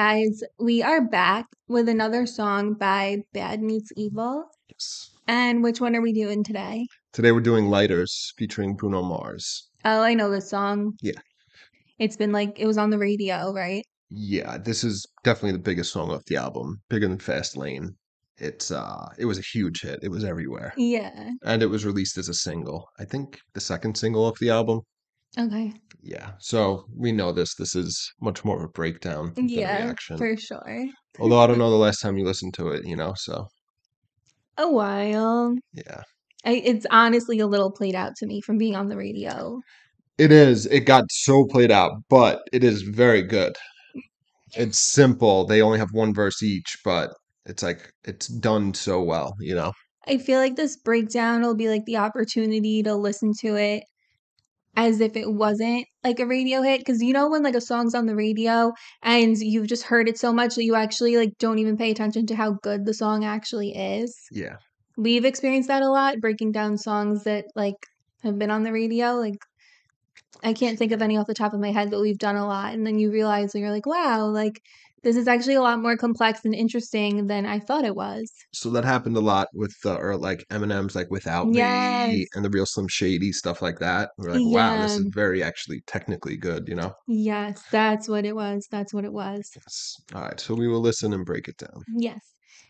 guys, we are back with another song by Bad Meets Evil. Yes. And which one are we doing today? Today we're doing Lighters featuring Bruno Mars. Oh, I know this song. Yeah. It's been it was on the radio, right? Yeah, this is definitely the biggest song off the album, bigger than Fast Lane. It was a huge hit. It was everywhere. Yeah. And it was released as a single. I think the second single off the album. Okay. Yeah. So we know this. This is much more of a breakdown than a Yeah, reaction. for sure. Although I don't know the last time you listened to it, so A while. yeah. It's honestly a little played out to me from being on the radio. It is. It got so played out, but it is very good. It's simple. They only have one verse each, but it's done so well. I feel like this breakdown will be the opportunity to listen to it as if it wasn't a radio hit. Because when a song's on the radio and you've just heard it so much that you actually don't even pay attention to how good the song actually is. Yeah. We've experienced that a lot, breaking down songs that have been on the radio. I can't think of any off the top of my head, but we've done a lot. And then you realize that you're wow, this is actually a lot more complex and interesting than I thought it was. So that happened a lot with Eminem's Without Yes. Me and the Real Slim Shady stuff like that. We're wow, this is very actually technically good. Yes, that's what it was. That's what it was. Yes. All right, so we will listen and break it down. Yes.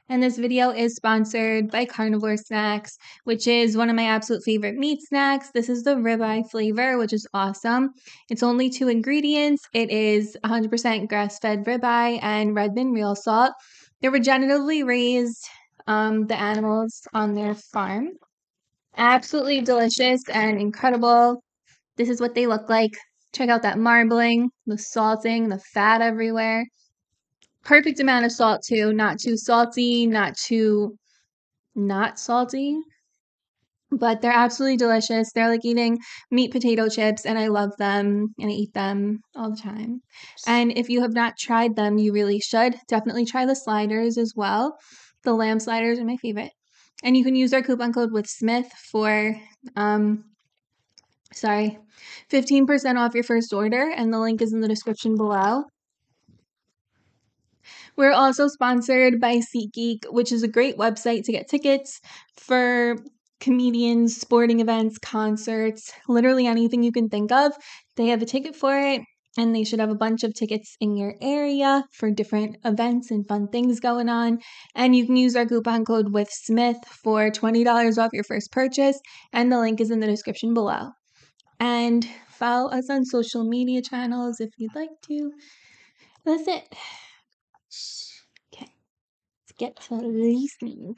And this video is sponsored by Carnivore Snacks, which is one of my absolute favorite meat snacks. This is the ribeye flavor, which is awesome. It's only 2 ingredients. It is 100% grass-fed ribeye and red bean real salt. They regeneratively raised the animals on their farm. Absolutely delicious and incredible. This is what they look like. Check out that marbling, the salting, the fat everywhere. Perfect amount of salt too, not too salty, not too not salty, but they're absolutely delicious. They're like eating meat potato chips, and I love them, and I eat them all the time. And if you have not tried them, you really should. Definitely try the sliders as well. The lamb sliders are my favorite. And you can use our coupon code with Smith for 15% off your first order, and the link is in the description below. We're also sponsored by SeatGeek, which is a great website to get tickets for comedians, sporting events, concerts, literally anything you can think of. They have a ticket for it, and they should have a bunch of tickets in your area for different events and fun things going on. And you can use our coupon code with Smith for $20 off your first purchase, and the link is in the description below. And follow us on social media channels if you'd like to. That's it. Okay, let's get to listening.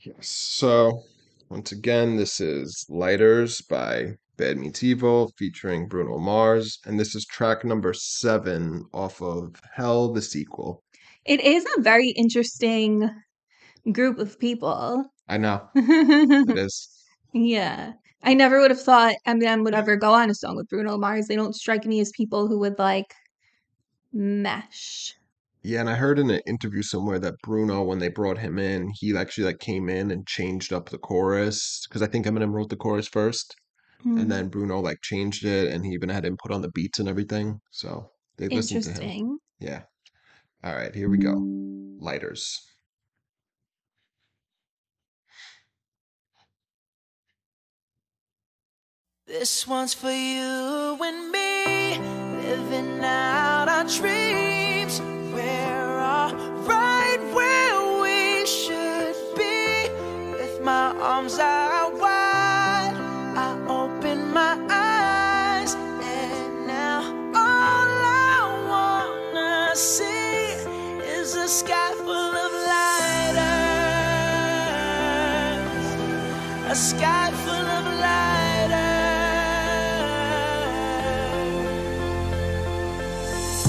Yes. So, once again, this is Lighters by Bad Meets Evil featuring Bruno Mars, and this is track number 7 off of Hell, the sequel. It is a very interesting group of people. I know. It is. Yeah. I never would have thought Eminem would ever go on a song with Bruno Mars. They don't strike me as people who would mesh. Yeah, and I heard in an interview somewhere that Bruno, when they brought him in, he actually came in and changed up the chorus because I think Eminem wrote the chorus first, and then Bruno changed it, and he even had input on the beats and everything. So they listened to him. Interesting. Yeah. All right, here we go. Lighters. This one's for you and me, living out our dreams. We're all right where we should be, with my arms out wide. I open my eyes, and now all I wanna see is a sky full of lighters, a sky full of lighters.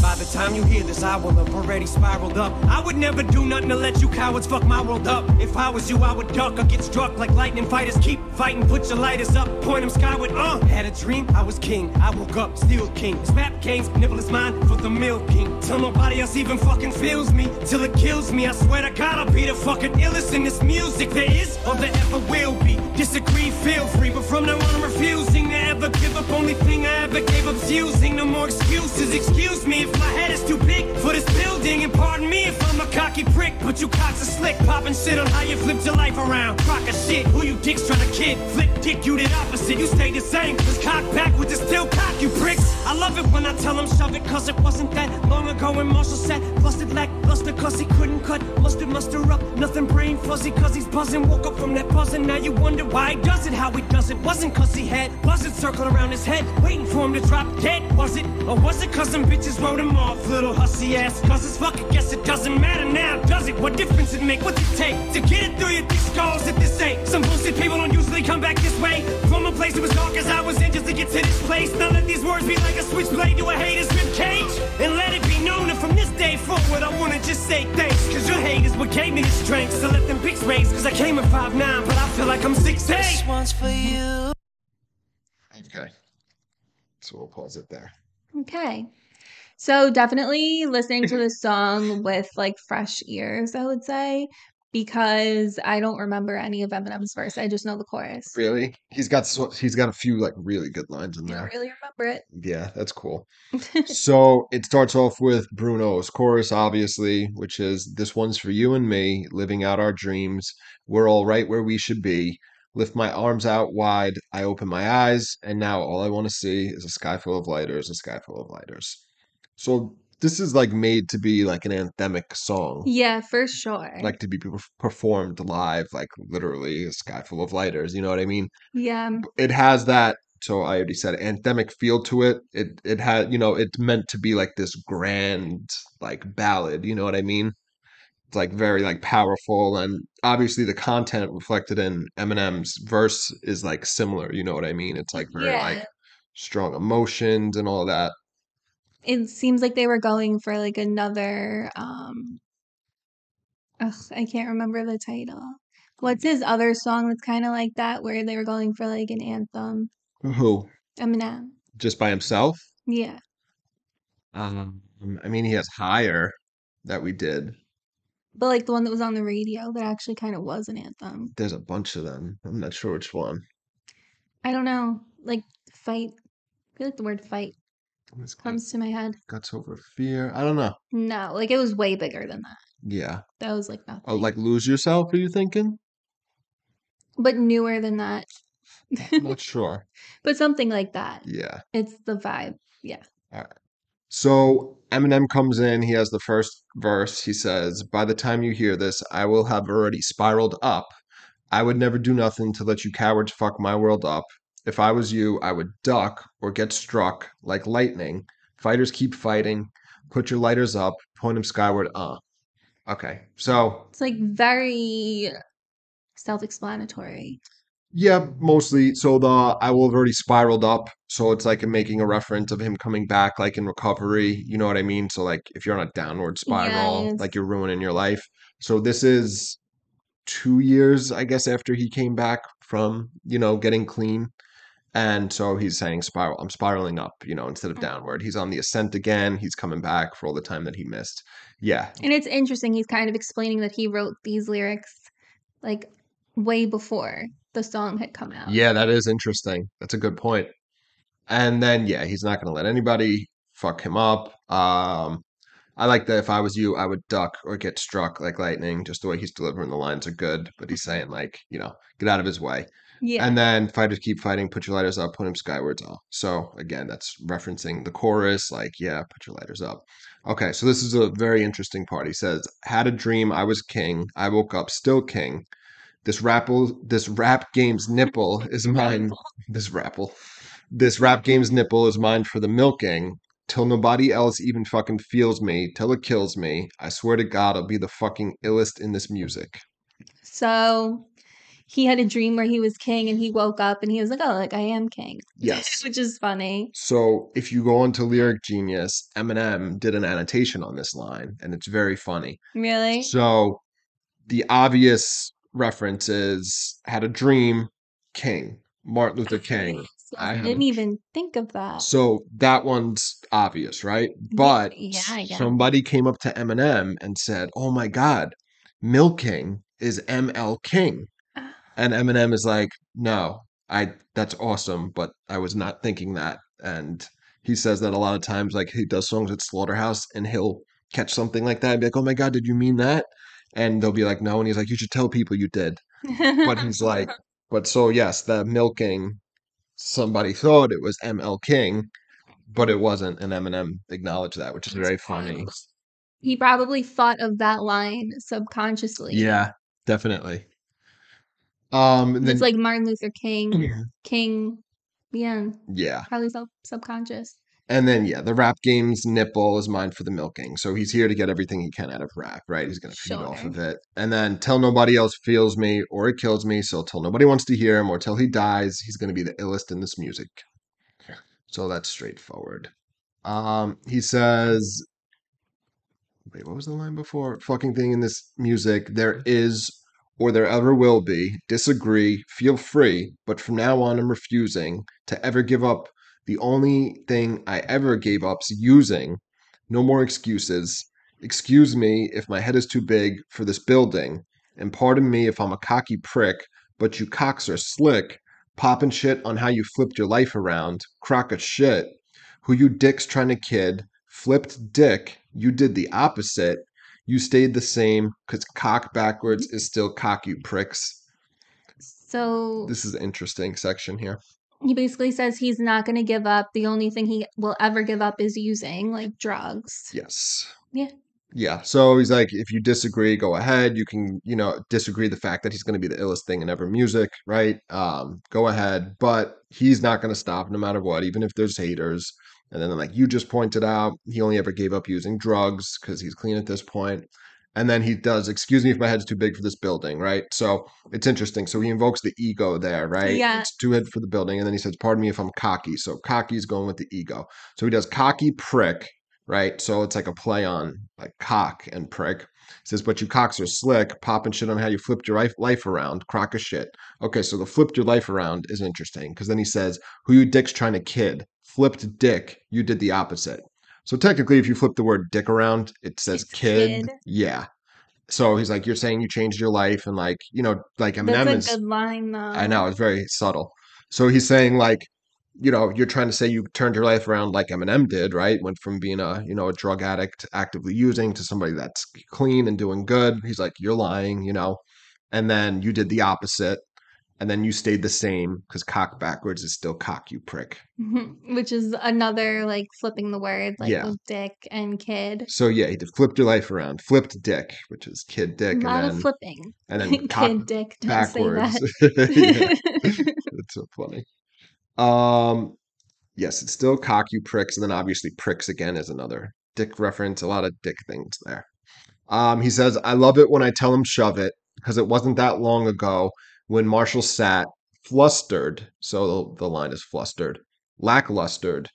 By the time you hear this, I will have already spiraled up. I would never do nothing to let you cowards fuck my world up. If I was you, I would duck or get struck like lightning fighters. Keep fighting, put your lighters up, point them skyward. Had a dream, I was king. I woke up, still king. Snap games, nibble is mine for the milking. Till nobody else even fucking feels me, till it kills me. I swear to God, I'll be the fucking illest in this music there is or there ever will be. Disagree, feel free, but from now on I'm refusing to ever give up. Only thing I ever gave up's using. No more excuses, excuse me if my head is too big for this building. everything. And pardon me if I'm a cocky prick, but you cocks are slick, popping shit on how you flipped your life around. Crock of shit, who you dicks trying to kid? Flip dick, you did opposite, you stayed the same. Just cock backwards and still cock, you pricks. I love it when I tell them shove it, cause it wasn't that long ago when Marshall said busted lackluster cause he couldn't cut muster up, nothing brain fuzzy cause he's buzzing. Woke up from that buzzing, now you wonder why he does it, how he does it. Wasn't cause he had buzzards circling around his head, waiting for him to drop dead, was it? Or was it cause some bitches wrote him off, little hussy ass? Cause it's fuck, I guess it doesn't matter now, does it? What difference it make, what's it take to get it through your thick skulls if this ain't some bullshit? People don't usually come back this way, from a place that was dark as I was in just to get to this place. Now let these words be like a switchblade to a hater's ribcage, and let it be known that from this day forward I wanna just say thanks, cause your hate is what gave me the strength. So let them pics raise, cause I came at 5'9", but I feel like I'm 6'8". This one's for you. Okay. So we'll pause it there. Okay. So definitely listening to this song with like fresh ears, I would say, because I don't remember any of Eminem's verse. I just know the chorus. Really? He's got a few like really good lines in I there. don't really remember it. Yeah, that's cool. So it starts off with Bruno's chorus, obviously, which is "This one's for you and me, living out our dreams. We're all right where we should be. Lift my arms out wide. I open my eyes, and now all I want to see is a sky full of lighters, a sky full of lighters." So this is like made to be like an anthemic song, Yeah, for sure. like to be performed live, like literally a sky full of lighters. You know what I mean? Yeah. It has that, so I already said anthemic feel to it. It had, it's meant to be like this grand like ballad, you know what I mean? It's like very like powerful, and obviously the content reflected in Eminem's verse is like similar, you know what I mean? It's like very like Yeah. strong emotions and all that. It seems like they were going for like another I can't remember the title. What's his other song that's kind of like that where they were going for like an anthem? Who? Eminem. Just by himself? Yeah. I mean, he has Higher that we did. But like the one that was on the radio that actually kind of was an anthem. There's a bunch of them. I'm not sure which one. I don't know. Like fight. I feel like the word fight Let's go. comes to my head. Guts Over Fear. I don't know. No, like it was way bigger than that. Yeah. That was like nothing. Oh, like Lose Yourself, are you thinking? But newer than that. I'm not sure. But something like that. Yeah. It's the vibe. Yeah. All right. So Eminem comes in. He has the first verse. He says, "By the time you hear this, I will have already spiraled up. I would never do nothing to let you cowards fuck my world up. If I was you, I would duck or get struck like lightning. Fighters keep fighting. Put your lighters up. Point them skyward. Okay. So It's like very self-explanatory. yeah, mostly. So the I will have already spiraled up. So it's like making a reference of him coming back, like in recovery. You know what I mean? So like if you're on a downward spiral, Yes. like you're ruining your life. So this is 2 years, I guess, after he came back from, getting clean. And so he's saying spiral, I'm spiraling up, instead of downward. He's on the ascent again. He's coming back for all the time that he missed. Yeah. And it's interesting. He's kind of explaining that he wrote these lyrics like way before the song had come out. Yeah, that is interesting. That's a good point. And then, yeah, he's not going to let anybody fuck him up. I like that if I was you, I would duck or get struck like lightning. Just the way he's delivering the lines are good. But he's saying, like, get out of his way. Yeah. And then fighters keep fighting, put your lighters up, put him skywards up. So again, that's referencing the chorus, like, yeah, put your lighters up. Okay, so this is a very interesting part. He says, "Had a dream I was king. I woke up still king. This rap game's nipple is mine. This rap game's nipple is mine for the milking. Till nobody else even fucking feels me, till it kills me. I swear to God, I'll be the fucking illest in this music." So he had a dream where he was king and he woke up and he was like, oh, like I am king. Yes. Which is funny. So if you go into Lyric Genius, Eminem did an annotation on this line, and it's very funny. Really? So the obvious reference is had a dream, king, Martin Luther King. I didn't even think of that. So that one's obvious, right? But yeah, I guess. somebody came up to Eminem and said, "Oh my God, milking is ML King." And Eminem is like, "No, that's awesome, but I was not thinking that." And he says that a lot of times, like he does songs at Slaughterhouse and he'll catch something like that and be like, oh my God, did you mean that? And they'll be like, no. And he's like, you should tell people you did. But he's like, but so yes, the milking, somebody thought it was ML King, but it wasn't. And Eminem acknowledged that, which is very funny. He probably thought of that line subconsciously. Yeah, definitely. And It's then like Martin Luther King. Yeah, yeah. probably subconscious. And then, yeah, the rap game's nipple is mine for the milking. So he's here to get everything he can out of rap, right? He's going to feed off Sure. of it. And then tell nobody else feels me or it kills me. So till nobody wants to hear him or till he dies, he's going to be the illest in this music. So that's straightforward. He says, wait, what was the line before? Fucking thing in this music. There is or there ever will be. Disagree. Feel free. But from now on, I'm refusing to ever give up. The only thing I ever gave up's using. No more excuses. Excuse me if my head is too big for this building. And pardon me if I'm a cocky prick, but you cocks are slick. Popping shit on how you flipped your life around. Crock of shit. Who you dicks trying to kid. Flipped dick. You did the opposite. You stayed the same because cock backwards is still cock, you pricks. So This is an interesting section here. he basically says he's not going to give up. The only thing he will ever give up is using, like, drugs. Yes. Yeah. Yeah. So he's like, if you disagree, go ahead. You can, disagree the fact that he's going to be the illest thing in ever music, right? Go ahead. But he's not going to stop no matter what, even if there's haters. And then, like you just pointed out, he only ever gave up using drugs because he's clean at this point. And then he does, excuse me if my head's too big for this building, right? So it's interesting. So he invokes the ego there, right? Yeah. It's too head for the building. And then he says, pardon me if I'm cocky. So cocky is going with the ego. So he does cocky prick, right? So it's like a play on like cock and prick. He says, but you cocks are slick, popping shit on how you flipped your life around, crock of shit. Okay, so the flipped your life around is interesting because then he says, who you dicks trying to kid? Flipped dick, you did the opposite. So technically, if you flip the word dick around, it says It's kid. kid. Yeah. So he's like, you're saying you changed your life and like, like Eminem That's a is, good line, though. I know, it's very subtle. So he's saying like, you're trying to say you turned your life around like Eminem did, right? Went from being a drug addict actively using to somebody that's clean and doing good. He's like, you're lying, and then you did the opposite. And then you stayed the same because cock backwards is still cock, you prick. Which is another, like, flipping the word, like, Yeah. with dick and kid. So yeah, he did flipped your life around, flipped dick, which is kid dick, A lot of flipping. and then cock Kid dick, don't backwards. say that. Yeah. It's so funny. Yes, it's still cock, you pricks, and then obviously pricks again is another dick reference. A lot of dick things there. He says, I love it when I tell him shove it, because it wasn't that long ago when Marshall sat flustered. So the line is flustered, lacklustered,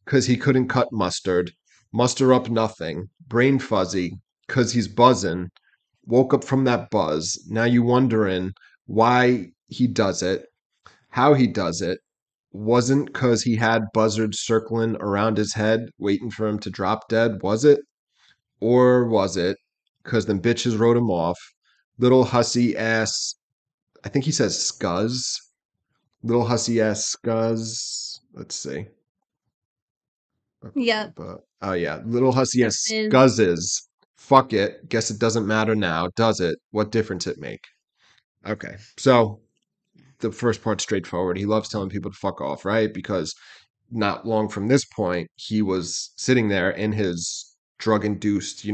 because he couldn't cut mustard, muster up nothing, brain fuzzy, because he's buzzing, woke up from that buzz. Now you wondering why he does it, how he does it. Wasn't because he had buzzards circling around his head, waiting for him to drop dead, was it? Or was it because them bitches wrote him off? Little hussy ass, I think he says scuzz. Little hussy ass scuzz. Let's see. Yeah. Oh, yeah. Little hussy ass Is- scuzzes. Fuck it. Guess it doesn't matter now, does it? What difference it make? Okay. So the first part's straightforward. He loves telling people to fuck off, right? Because not long from this point, he was sitting there in his drug-induced,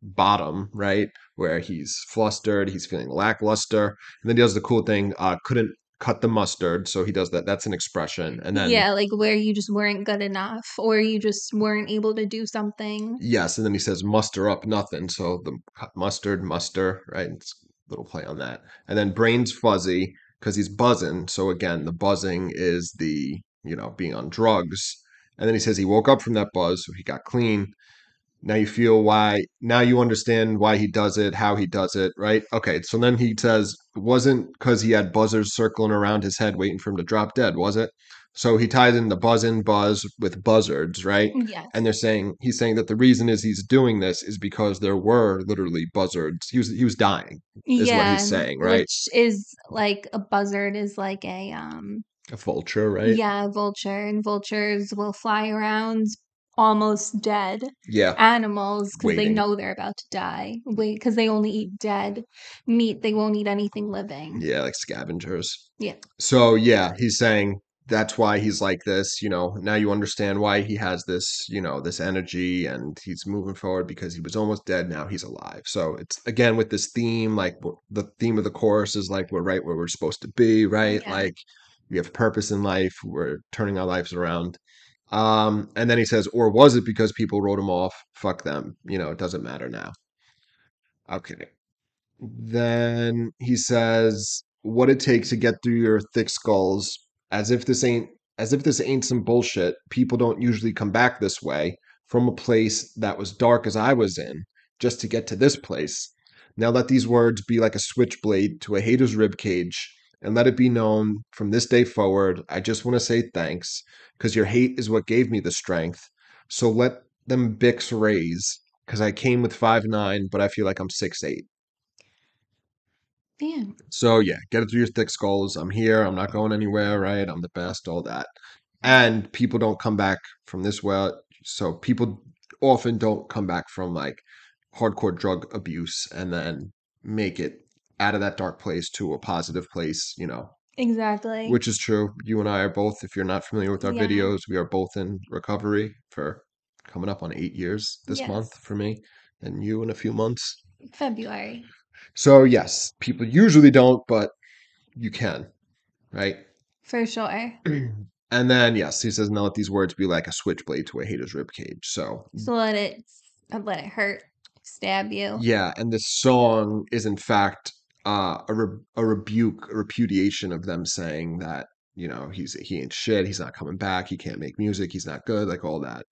bottom, right? Where he's flustered, he's feeling lackluster. And then he does the cool thing, couldn't cut the mustard. So he does that. That's an expression. And then, yeah, like where you just weren't good enough or you just weren't able to do something. yes. And then he says, muster up nothing. So the mustard, muster, right? It's a little play on that. And then brain's fuzzy because he's buzzing. So again, the buzzing is the, being on drugs. And then he says he woke up from that buzz. So he got clean. Now you feel why, now you understand why he does it, how he does it, right? Okay, so then he says, it wasn't because he had buzzers circling around his head waiting for him to drop dead, was it? So he ties in the buzz with buzzards, right? Yes. And he's saying that the reason is he's doing this is because there were literally buzzards. He was dying, is what he's saying, right? Which is like a buzzard is like a vulture, right? Yeah, vulture, and vultures will fly around almost dead Yeah. animals because they Waiting. know they're about to die. Because they only eat dead meat. They won't eat anything living. Yeah, like scavengers. Yeah. So yeah, he's saying that's why he's like this, you know, now you understand why he has this, you know, this energy and he's moving forward because he was almost dead, now he's alive. So it's again with this theme, like the theme of the chorus is like we're right where we're supposed to be, right? Yeah. Like we have purpose in life, we're turning our lives around. And then he says, or was it because people wrote him off? Fuck them, you know, it doesn't matter now. Okay. Then he says, "What it takes to get through your thick skulls, as if this ain't some bullshit. People don't usually come back this way from a place that was dark as I was in, just to get to this place. Now let these words be like a switchblade to a hater's rib cage, and let it be known from this day forward. I just want to say thanks, because your hate is what gave me the strength. So let them bics raise, because I came with 5'9", but I feel like I'm 6'8". Yeah. So yeah, get it through your thick skulls. I'm here. I'm not going anywhere. Right? I'm the best. All that. And people don't come back from this well. So people often don't come back from like hardcore drug abuse and then make it out of that dark place to a positive place. You know, Exactly. which is true. You and I are both. If you're not familiar with our Yeah. videos, we are both in recovery for coming up on 8 years this Yes. month for me, and you in a few months. February. So yes, people usually don't, but you can, right? For sure. And then yes, he says, "Now let these words be like a switchblade to a hater's rib cage." So So let it hurt, stab you. yeah, and this song is in fact a rebuke, a repudiation of them saying that you know he ain't shit, he's not coming back, he can't make music, he's not good, like all that.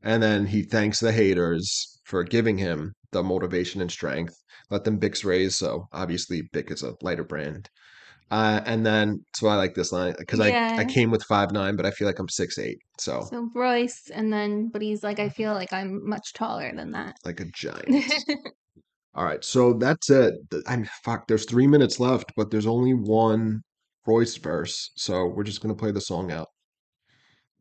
And then he thanks the haters for giving him the motivation and strength. Let them Bics raise. So obviously Bic is a lighter brand. And then so I like this line because I Yeah. came with 5'9", but I feel like I'm 6'8". So So Royce, and then, but he's like, I feel like I'm much taller than that. like a giant. All right, so that's it. I'm fuck. There's 3 minutes left, but there's only one Royce verse, so we're just gonna play the song out.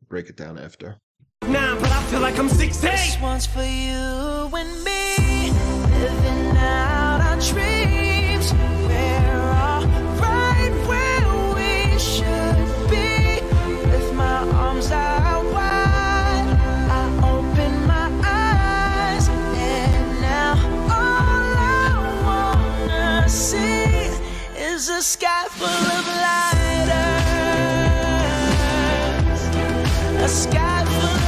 Break it down after. Nah, but I feel like I'm 6'8". This one's for you and me, living out our dreams. We're all right where we should be. With my arms out wide, I open my eyes, and now all I wanna see is a sky full of lighters, a sky full of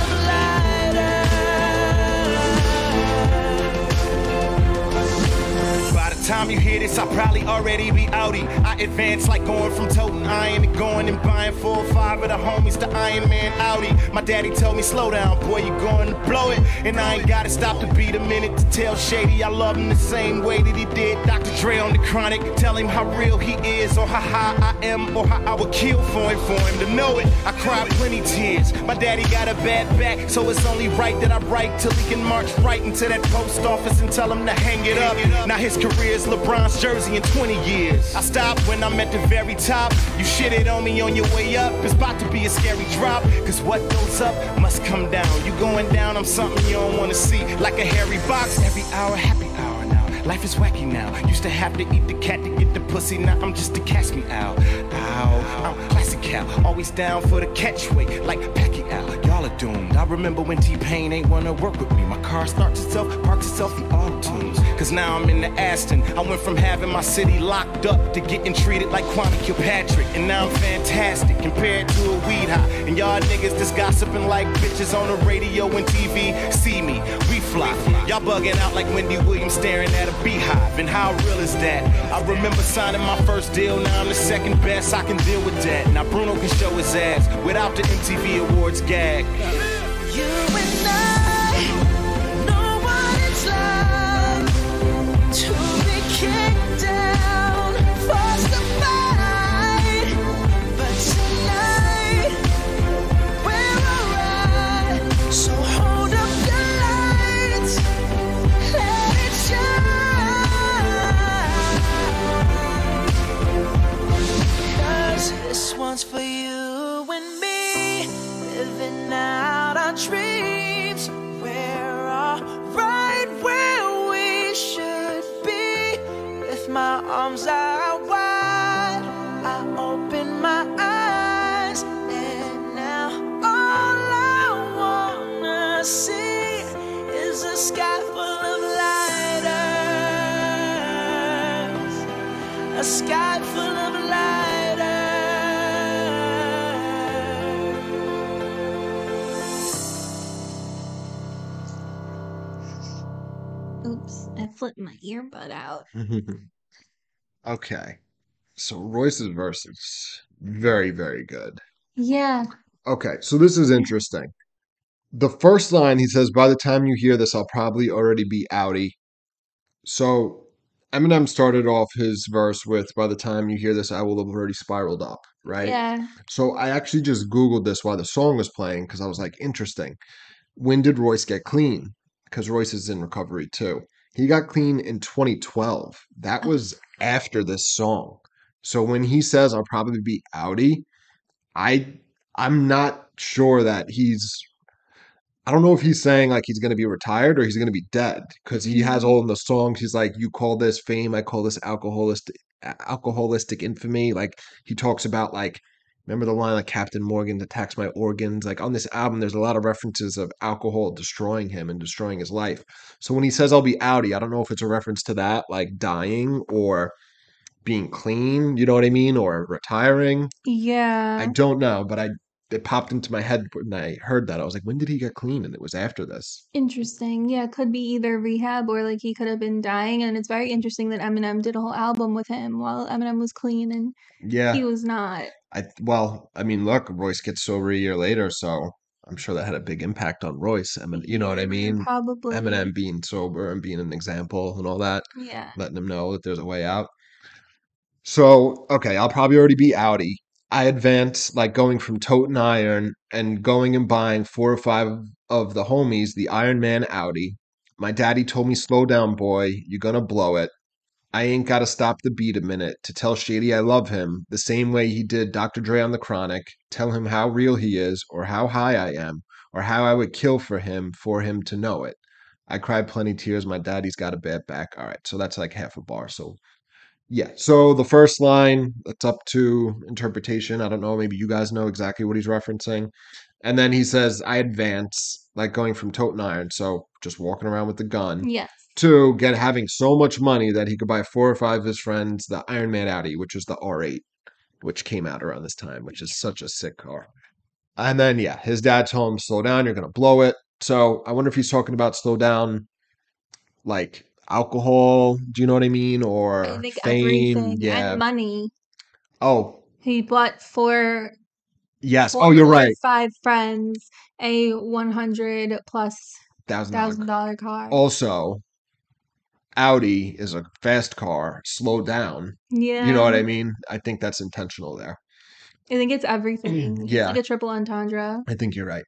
time you hear this, I'll probably already be outie. I advance like going from toting iron to going and buying 4 or 5 of the homies to Iron Man Audi. My daddy told me, slow down, boy, you going to blow it. And I ain't gotta stop to beat a minute to tell Shady I love him the same way that he did Dr. Dre on the Chronic. Tell him how real he is, or how high I am, or how I would kill for him to know it. I cried plenty tears. My daddy got a bad back, so it's only right that I write till he can march right into that post office and tell him to hang it up. Now his career is LeBron's jersey in 20 years. I stopped when I'm at the very top. You shitted on me on your way up. It's about to be a scary drop, cause what goes up must come down. You going down, I'm something you don't wanna see. Like a hairy box, every hour, happy hour now. Life is wacky now. Used to have to eat the cat to get the pussy. Now I'm just to catch me out. Ow, I'm classic Cal. Always down for the catchweight, like Pacquiao. Y'all are doomed. I remember when T-Pain ain't wanna work with me. My car starts itself, parks itself in auto-tunes. Cause now I'm in the Aston. I went from having my city locked up to getting treated like Kwame Kilpatrick. And now I'm fantastic compared to a weed high. And y'all niggas just gossiping like bitches on the radio and TV. See me, we fly. Y'all bugging out like Wendy Williams staring at a beehive. And how real is that? I remember signing my first deal. Now I'm the second best. I can deal with that. Now Bruno can show his ass without the MTV Awards gag. You and I know what it's like to be kicked down, forced to fight. But tonight we're alright. So hold up the lights, let it shine. 'Cause this one's for you and me, living out our dreams. arms are wide. I open my eyes, and now all I wanna see is a sky full of lighters, a sky full of lighters. Oops, I flipped my earbud out. Okay. So Royce's verse is very, very good. Yeah. Okay, so this is interesting. The first line he says, by the time you hear this, I'll probably already be outie. So Eminem started off his verse with, by the time you hear this, I will have already spiraled up, right? Yeah. So I actually just Googled this while the song was playing because I was like, interesting. When did Royce get clean? Because Royce is in recovery too. He got clean in 2012. That was after this song. So when he says I'll probably be outie, I I'm not sure that I don't know if he's saying like he's going to be retired or he's going to be dead because he has all in the songs. He's like, you call this fame, I call this alcoholistic infamy. Like he talks about like, remember the line like Captain Morgan attacks my organs. Like on this album, there's a lot of references of alcohol destroying him and destroying his life. So when he says I'll be outie, I don't know if it's a reference to that, like dying or being clean. You know what I mean, or retiring. I Yeah. don't know, but it popped into my head when I heard that. I was like, when did he get clean? And it was after this. Interesting. Yeah, could be either rehab or like he could have been dying. And it's very interesting that Eminem did a whole album with him while Eminem was clean and he Yeah. was not. I mean, look, Royce gets sober a year later, so I'm sure that had a big impact on Royce. You know what I Yeah, mean? probably. Eminem being sober and being an example and all that, Yeah. letting him know that there's a way out. So, okay, I'll probably already be outie. I advance like going from toting iron and going and buying 4 or 5 of the homies the Iron Man Audi. My daddy told me, slow down, boy, you're gonna blow it. I ain't gotta stop the beat a minute to tell Shady I love him the same way he did Dr. Dre on the Chronic, tell him how real he is, or how high I am, or how I would kill for him to know it. I cried plenty tears, my daddy's got a bad back. All right, so that's like half a bar. So yeah. So the first line, it's up to interpretation. I don't know. Maybe you guys know exactly what he's referencing. And then he says, I advance, like going from toting iron. So just walking around with the gun Yes. to having so much money that he could buy 4 or 5 of his friends the Iron Man Audi, which is the R8, which came out around this time, which is such a sick car. And then, yeah, his dad told him, slow down, you're going to blow it. So I wonder if he's talking about slow down like alcohol, do you know what I mean? I Or think fame. everything Yeah. and money. Oh, He bought yes. four Oh, you're or right. 5 friends a 100 plus $1,000. $1,000 car. Also, Audi is a fast car. Slow down. You know Yeah. what I mean? I think that's intentional there. I think it's everything. It's Yeah, like a triple entendre. I think you're right.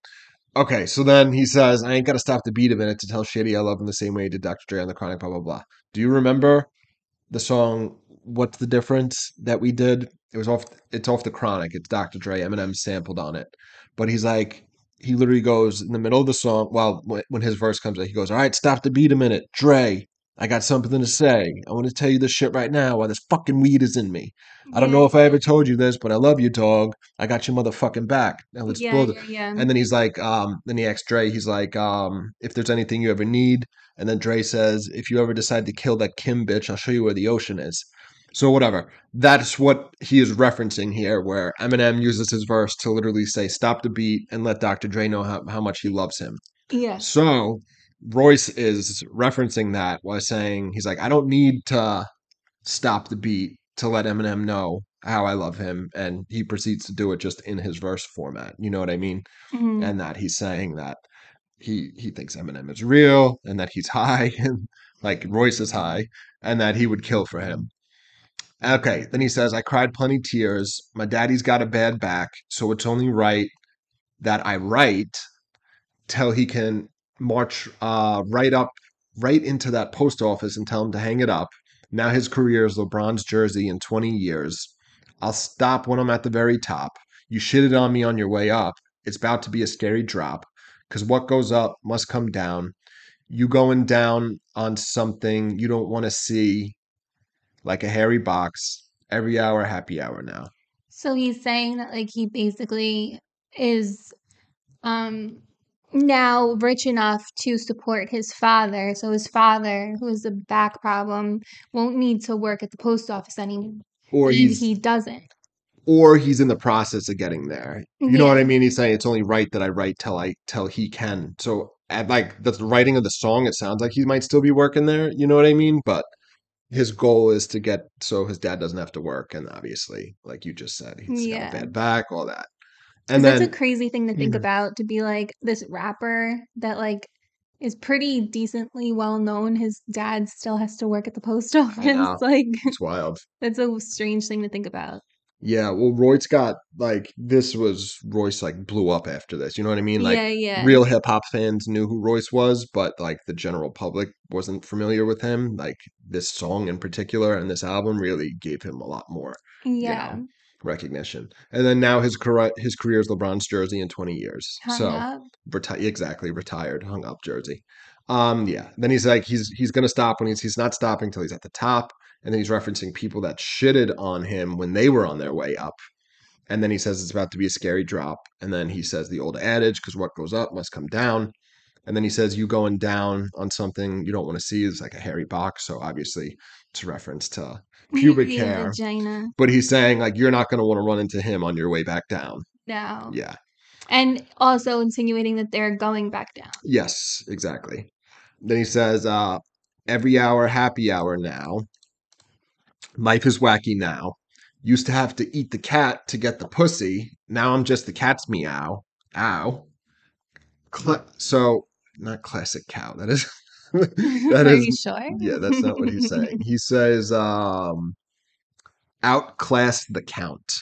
Okay, so then he says, I ain't got to stop the beat a minute to tell Shady I love him the same way he did Dr. Dre on the Chronic, blah, blah, blah. Do you remember the song What's the Difference that we did? It's off the Chronic. It's Dr. Dre. Eminem sampled on it. But he's like, he literally goes in the middle of the song, well, when his verse comes out, he goes, all right, stop the beat a minute. Dre, I got something to say. I want to tell you this shit right now while this fucking weed is in me. I don't know if I ever told you this, but I love you, dog. I got your motherfucking back. Now let's Yeah, blow. yeah. And then he's like, then he asks Dre, he's like, if there's anything you ever need. And then Dre says, if you ever decide to kill that Kim bitch, I'll show you where the ocean is. So whatever. That's what he is referencing here, where Eminem uses his verse to literally say, stop the beat and let Dr. Dre know how much he loves him. Yeah. So Royce is referencing that while saying, he's like, I don't need to stop the beat to let Eminem know how I love him. And he proceeds to do it just in his verse format. You know what I mean? Mhm. And that he's saying that he thinks Eminem is real and that he's high and like Royce is high and that he would kill for him. Okay, then he says, I cried plenty tears. My daddy's got a bad back, so it's only right that I write till he can march right into that post office and tell him to hang it up. Now his career is LeBron's jersey in 20 years. I'll stop when I'm at the very top. You shitted on me on your way up. It's about to be a scary drop. Because what goes up must come down. You going down on something you don't want to see. like a hairy box. Every hour, happy hour now. So he's saying that like he basically is now rich enough to support his father. So his father, who has a back problem, won't need to work at the post office anymore. Or And he's he doesn't. or he's in the process of getting there. You know what I Yeah. mean? He's saying it's only right that I write till he can. So at like the writing of the song, it sounds like he might still be working there. You know what I mean? But his goal is to get so his dad doesn't have to work, and obviously, like you just said, he's got a Yeah. bad back, all that. Because And that's a then crazy thing to think about, to be like this rapper that like is pretty decently well known. His dad still has to work at the post I office. know Like it's wild. that's a strange thing to think about. Yeah, well, Royce got like this was Royce like blew up after this. You know what I mean? Like Yeah, yeah. real hip hop fans knew who Royce was, but like the general public wasn't familiar with him. Like this song in particular and this album really gave him a lot more, you Yeah. know, recognition. And then now his career is LeBron's jersey in 20 years. Hung So up. exactly retired, hung up jersey. Yeah. Then he's like he's gonna stop when he's not stopping till he's at the top. And then he's referencing people that shitted on him when they were on their way up. And then he says it's about to be a scary drop. And then he says the old adage, because what goes up must come down. And then he says you going down on something you don't want to see is like a hairy box. So obviously it's a reference to pubic Yeah, hair. vagina. But he's saying like you're not going to want to run into him on your way back down. No. Yeah. And also insinuating that they're going back down. Yes, exactly. Then he says every hour, happy hour now. Life is wacky now. Used to have to eat the cat to get the pussy. Now I'm just the cat's meow. Ow. So, not classic cow. That is, that Are is, you sure? yeah, that's not what he's saying. He says, outclass the count.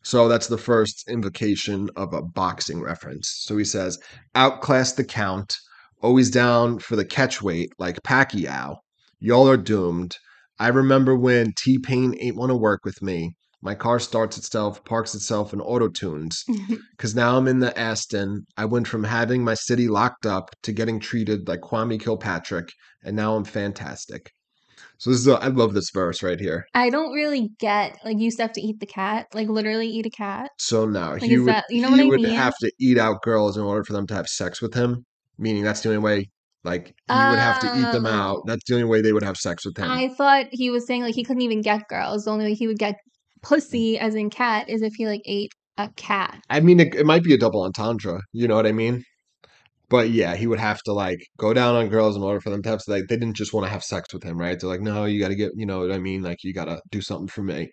So that's the first invocation of a boxing reference. So he says, outclass the count, always down for the catch weight like Pacquiao. Y'all are doomed. I remember when T-Pain ain't want to work with me. My car starts itself, parks itself, and auto-tunes. Because now I'm in the Aston. I went from having my city locked up to getting treated like Kwame Kilpatrick, and now I'm fantastic. So I love this verse right here. I don't really get, like, you used to have to eat the cat, like literally eat a cat. So now Like, is that, you know what he I would mean? have to eat out girls in order for them to have sex with him. Meaning that's the only way. Like he would have to eat them out. Oh, That's the only way they would have sex with him. I thought he was saying like he couldn't even get girls. The only way he would get pussy, as in cat, is if he like ate a cat. I mean, it might be a double entendre. You know what I mean? But yeah, he would have to like go down on girls in order for them to have like they didn't just want to have sex with him, right? They're like, no, you got to get, you know what I mean? Like you got to do something for me.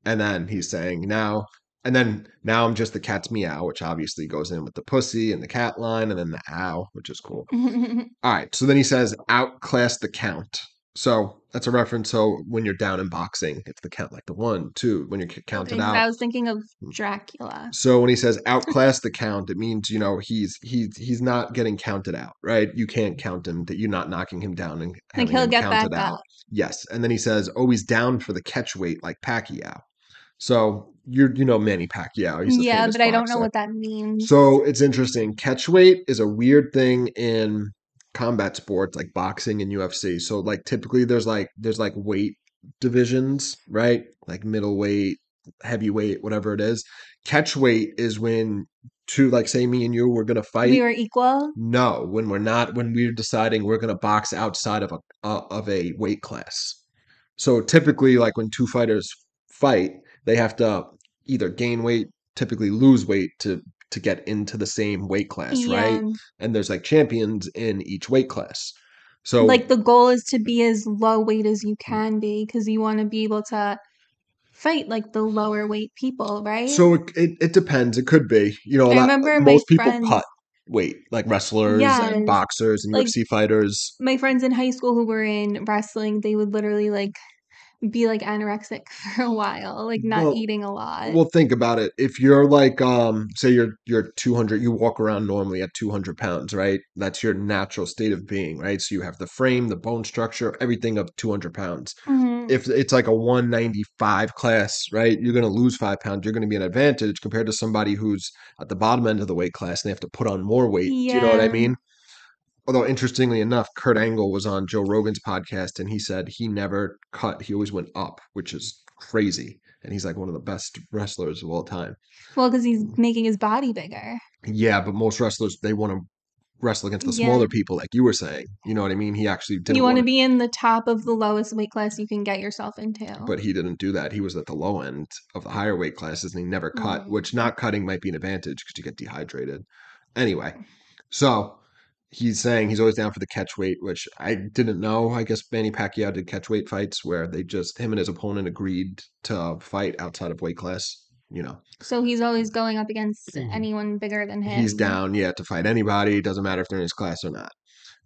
And then he's saying now I'm just the cat's meow, which obviously goes in with the pussy and the cat line, and then the ow, which is cool. All right, so then he says outclass the count. So that's a reference. So when you're down in boxing, it's the count, like the 1, 2. When you're counted Okay, 'cause out, I was thinking of Dracula. so when he says outclass the count, it means he's not getting counted out, right? You can't count him. That you're not knocking him down and Like having he'll him get counted back out. up. Yes, and then he says always down for the catch weight like Pacquiao. So you know Manny Pacquiao. He's the Yeah, famous but I don't know boxer. what that means. So it's interesting. Catch weight is a weird thing in combat sports like boxing and UFC. So like typically there's like weight divisions, right? Like middleweight, heavyweight, whatever it is. Catch weight is when like say me and you we're gonna fight. We were equal. No, when we're not. When we're deciding we're gonna box outside of a weight class. So typically, like when two fighters fight, they have to either gain weight, typically lose weight to get into the same weight class, right? Yeah. And there's like champions in each weight class. So Like the goal is to be as low weight as you can be because you want to be able to fight like the lower weight people, right? so it depends. It could be, I remember my most people friends. cut weight, like wrestlers Yes, and boxers and like UFC fighters. my friends in high school who were in wrestling, they would literally like be like anorexic for a while, like not Well, eating a lot. Well, think about it. If you're like, say you're 200, you walk around normally at 200 pounds, right? That's your natural state of being, right? So you have the frame, the bone structure, everything of 200 pounds. Mhm. If it's like a 195 class, right? You're going to lose 5 pounds. You're going to be an advantage compared to somebody who's at the bottom end of the weight class and they have to put on more weight. Do you know what I Yeah. mean? Although interestingly enough, Kurt Angle was on Joe Rogan's podcast and he said he never cut. He always went up, which is crazy. And he's like one of the best wrestlers of all time. Well, because he's making his body bigger. Yeah, but most wrestlers, they want to wrestle against the Yeah. smaller people, like you were saying. You know what I mean? He actually didn't You want want to be in the top of the lowest weight class you can get yourself into. but he didn't do that. He was at the low end of the higher weight classes and he never cut, which not cutting might be an advantage because you get dehydrated. Anyway, so he's saying he's always down for the catch weight, which I didn't know. I guess Manny Pacquiao did catch weight fights where they just, him and his opponent agreed to fight outside of weight class, you know. So he's always going up against anyone bigger than him. He's down, yeah, to fight anybody. Doesn't matter if they're in his class or not.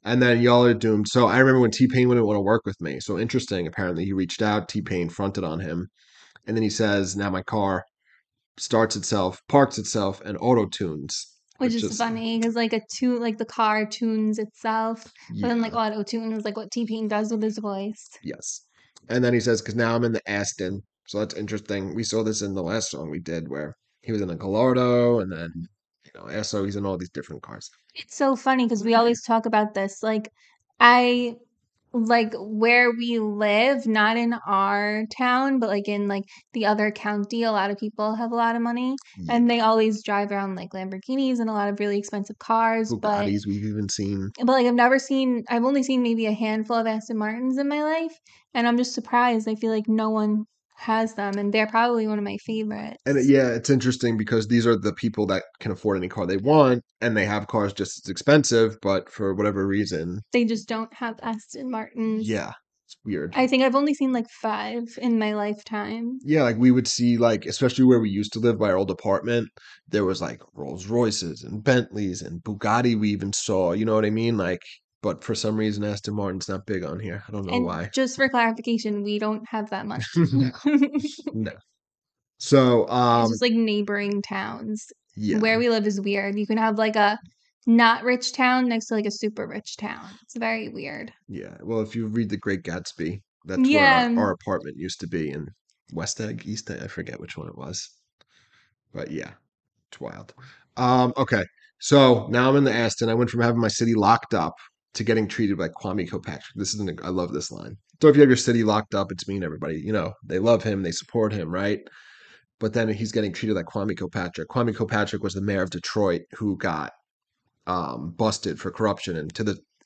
And then y'all are doomed. So I remember when T-Pain wouldn't want to work with me. So interesting. Apparently he reached out, T-Pain fronted on him. And then he says, now my car starts itself, parks itself, and auto-tunes. Which is funny because like the car tunes itself, but then like auto tune is like what T-Pain does with his voice. Yes. And then he says, because now I'm in the Aston. So that's interesting. We saw this in the last song we did where he was in a Gallardo and then, so he's in all these different cars. It's so funny because we always talk about this. Like, I like where we live, not in our town, but like in like the other county, a lot of people have a lot of money and they always drive around like Lamborghinis and a lot of really expensive cars. Bugattis we've even seen. But like I've only seen maybe a handful of Aston Martins in my life, and I'm just surprised. I feel like no one has them, and they're probably one of my favorites. And yeah, it's interesting because these are the people that can afford any car they want, and they have cars just as expensive, but for whatever reason, they just don't have Aston Martins. Yeah, it's weird. I think I've only seen like 5 in my lifetime. Yeah, like we would see, like especially where we used to live by our old apartment, there was like Rolls Royces and Bentleys and Bugatti. We even saw, you know what I mean? Like, but for some reason, Aston Martin's not big on here. I don't know why. Just for clarification, we don't have that much. No. So, it's just like neighboring towns. Yeah. Where we live is weird. You can have like a not rich town next to like a super rich town. It's very weird. Yeah. Well, if you read The Great Gatsby, that's where our apartment used to be in West Egg, East Egg. I forget which one it was. But yeah, it's wild. Okay. So now I'm in the Aston. I went from having my city locked up to getting treated like Kwame Kilpatrick. I love this line. So if you have your city locked up, it's mean everybody, they love him, they support him, right? But then he's getting treated like Kwame Kilpatrick. Kwame Kilpatrick was the mayor of Detroit who got busted for corruption, and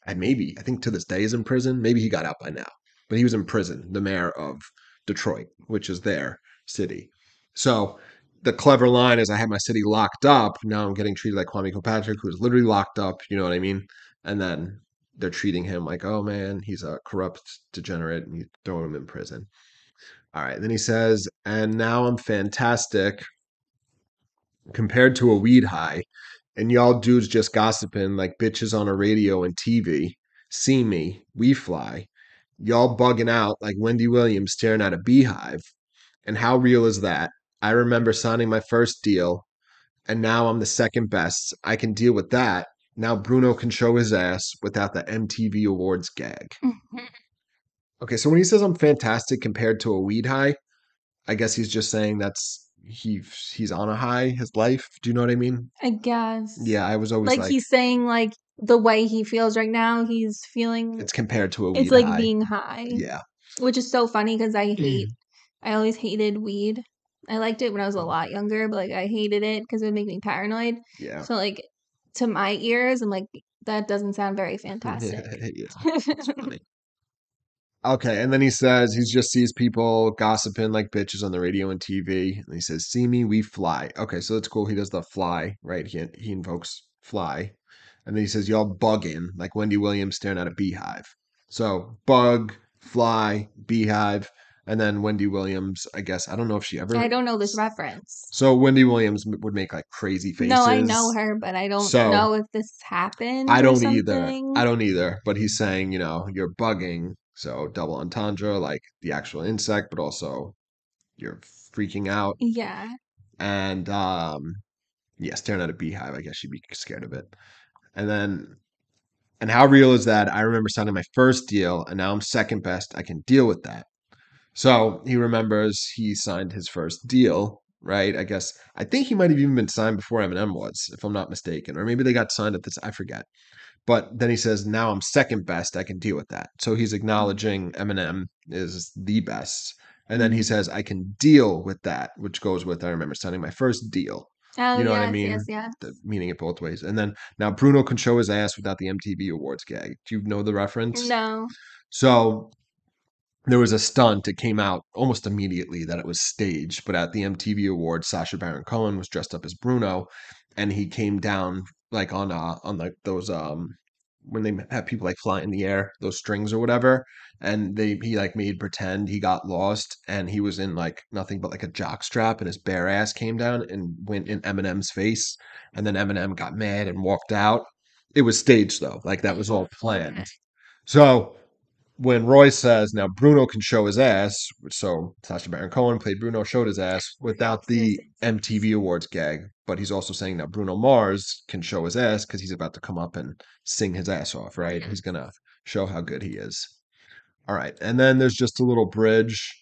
I think to this day is in prison. Maybe he got out by now, but he was in prison. The mayor of Detroit, which is their city. So the clever line is, I had my city locked up. Now I'm getting treated like Kwame Kilpatrick, who's literally locked up. You know what I mean? And then they're treating him like, oh man, he's a corrupt degenerate, and you throw him in prison. All right. Then he says, and now I'm fantastic compared to a weed high. And y'all dudes just gossiping like bitches on a radio and TV. See me, we fly. Y'all bugging out like Wendy Williams staring at a beehive. And how real is that? I remember signing my first deal, and now I'm the second best. I can deal with that. Now Bruno can show his ass without the MTV Awards gag. Okay, so when he says I'm fantastic compared to a weed high, I guess he's just saying he's on a high his life. Do you know what I mean? I guess. Yeah, I was always like he's saying like the way he feels right now, he's feeling it's compared to a weed high. It's like being high. Yeah. Which is so funny because I always hated weed. I liked it when I was a lot younger, but like I hated it because it would make me paranoid. Yeah. So like to my ears, I'm like, that doesn't sound very fantastic. Yeah. It's funny. Okay, and then he says he just sees people gossiping like bitches on the radio and TV, and he says, "See me, we fly." Okay, so that's cool. He does the fly, right? He invokes fly, and then he says, "Y'all bugging like Wendy Williams staring at a beehive." So bug, fly, beehive, and then Wendy Williams. I guess I don't know if she ever. I don't know this reference. So Wendy Williams would make like crazy faces. No, I know her, but I don't know if this happened. I don't either. I don't either. But he's saying, you're bugging. So double entendre, like the actual insect, but also you're freaking out. Yeah. And staring at a beehive, I guess you'd be scared of it. And how real is that? I remember signing my first deal, and now I'm second best. I can deal with that. So he remembers he signed his first deal, right? I think he might have even been signed before Eminem was, if I'm not mistaken. Or maybe they got signed at this, I forget. But then he says, now I'm second best. I can deal with that. So he's acknowledging Eminem is the best. And then he says, I can deal with that, which goes with, I remember signing my first deal. Oh, You know what I yes, mean? yes. Meaning it both ways. And then now Bruno can show his ass without the MTV Awards gag. Do you know the reference? No. So there was a stunt. It came out almost immediately that it was staged, but at the MTV Awards, Sacha Baron Cohen was dressed up as Bruno, and he came down like on like those when they have people like fly in the air, those strings or whatever, and he like made pretend he got lost, and he was in like nothing but like a jock strap, and his bare ass came down and went in Eminem's face, and then Eminem got mad and walked out. It was staged though, like that was all planned. So when Roy says now Bruno can show his ass, so Sacha Baron Cohen played Bruno, showed his ass without the MTV Awards gag, but he's also saying now Bruno Mars can show his ass because he's about to come up and sing his ass off, right? He's gonna show how good he is. All right, and then there's just a little bridge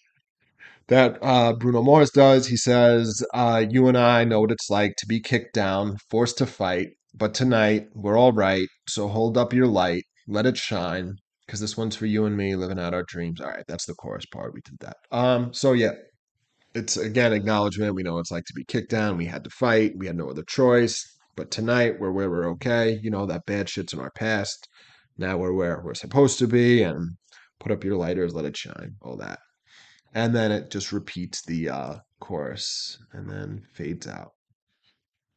that Bruno Mars does. He says, "You and I know what it's like to be kicked down, forced to fight, but tonight we're all right. So hold up your light, let it shine, because this one's for you and me, living out our dreams." All right, that's the chorus part. We did that. So yeah, it's again acknowledgement. We know what it's like to be kicked down. We had to fight. We had no other choice. But tonight we're where we're okay. You know that bad shit's in our past. Now we're where we're supposed to be, and put up your lighters, let it shine. All that. And then it just repeats the chorus and then fades out.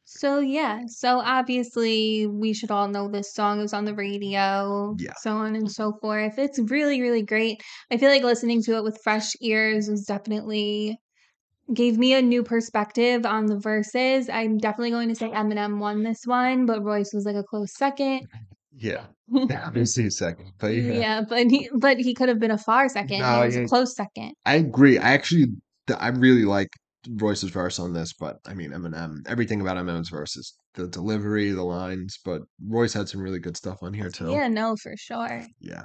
So yeah, so obviously we should all know this song is on the radio, Yeah. so on and so forth. It's really, really great. I feel like listening to it with fresh ears was definitely gave me a new perspective on the verses. I'm definitely going to say Eminem won this one, but Royce was like a close second. Yeah. Let me see a second. But yeah. Yeah, but he could have been a far second. No, It was a yeah. close second. I agree. I really like Royce's verse on this, but I mean, Eminem, everything about Eminem's verse is the delivery, the lines, but Royce had some really good stuff on here too. Yeah, no, for sure. Yeah.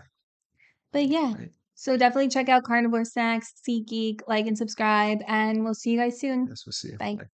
But yeah, Right. so definitely check out Carnivore Snacks, SeatGeek, like and subscribe, and we'll see you guys soon. Yes, we'll see you. Bye. Bye.